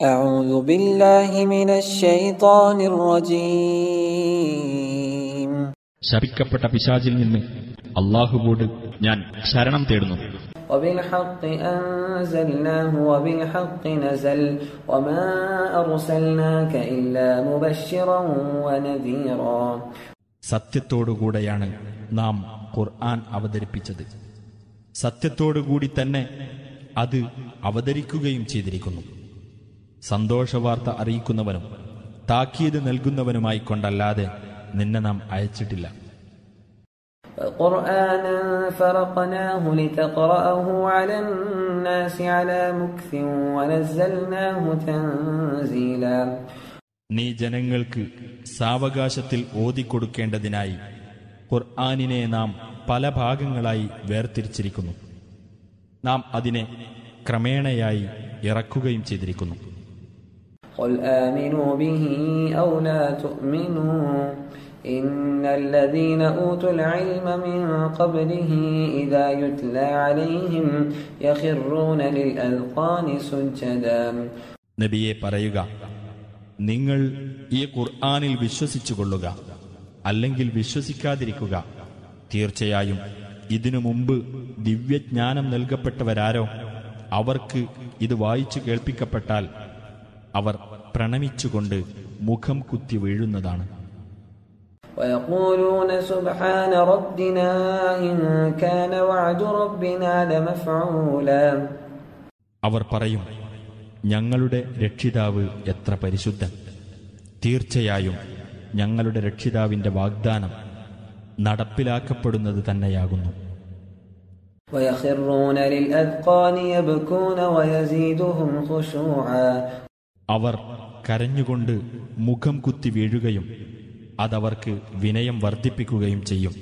أعوذ بالله من الشيطان الرجيم. ശപിക്കപ്പെട്ട പിശാചിൽ നിന്ന് അല്ലാഹുവോട് ഞാൻ ശരണം തേടുന്നു. وبالحق أنزلناه وبالحق نزل وما أرسلناك إلا مبشرا ونذيرا. സത്യത്തോടുകൂടെയാണ് നാം ഖുർആൻ അവതരിപ്പിച്ചത്. സത്യത്തോടുകൂടി തന്നെ അത് അവതരിക്കുകയും ചെയ്തിരിക്കുന്നു. സന്തോഷവാർത്ത അറിയിക്കുന്നവനും താക്കീത് നൽകുന്നവനുമായി കൊണ്ടല്ലാതെ നിന്നെ നാം അയച്ചിട്ടില്ല. ഖുർആനൻ ഫറഖനാഹു ലിതഖറഅഹു അലന്നാസി അലാ മുക്സിൻ വനസ്സൽനാഹു തൻസീലാ. നീ ജനങ്ങൾക്ക് സാവകാശത്തിൽ ഓതിക്കൊടുക്കേണ്ടതിനായി ഖുർആനിനെ നാം പല ഭാഗങ്ങളായി വേർതിരിച്ചിരിക്കുന്നു. നാം അതിനെ ക്രമേണയായി ഇറക്കുകയും ചെയ്തിരിക്കുന്നു. ഖുൽ ആമിനൂ ബിഹി ഔ ലാ തുഅ്മിനൂ ഇന്നല്ലദീന ഊതുൽ ഇൽമ മിൻ ഖബ്ലിഹി ഇദാ യുത്ലാ അലൈഹിം യഖിറൂന ലിൽ അൽഖാനി സുജ്ജദാ. നബിയെ പറയുക, നിങ്ങൾ ഈ ഖുർആനിൽ വിശ്വസിച്ചുകൊള്ളുക, അല്ലെങ്കിൽ വിശ്വസിക്കാതിരിക്കുക. തീർച്ചയായും ഇതിനു മുമ്പ് ദിവ്യജ്ഞാനം നൽകപ്പെട്ടവരാരോ അവർക്ക് ഇത് വായിച്ചു കേൾപ്പിക്കപ്പെട്ടാൽ അവർ പ്രണമിച്ചുകൊണ്ട് മുഖം കുത്തി വീഴുന്നതാണ്. ويقولون سبحان ربنا إن كان وعد ربنا لمفعولا. അവർ പറയും, ഞങ്ങളുടെ രക്ഷിതാവ് എത്ര പരിശുദ്ധൻ! തീർച്ചയായും ഞങ്ങളുടെ രക്ഷിതാവിന്റെ വാഗ്ദാനം നടപ്പിലാക്കപ്പെടുന്നത് തന്നെയാകുന്നു. ويخرون للأذقان يبكون ويزيدهم خشوعا. അവർ കരഞ്ഞുകൊണ്ട് മുഖം കുത്തി വീഴുകയും അതവർക്ക് വിനയം വർദ്ധിപ്പിക്കുകയും ചെയ്യും.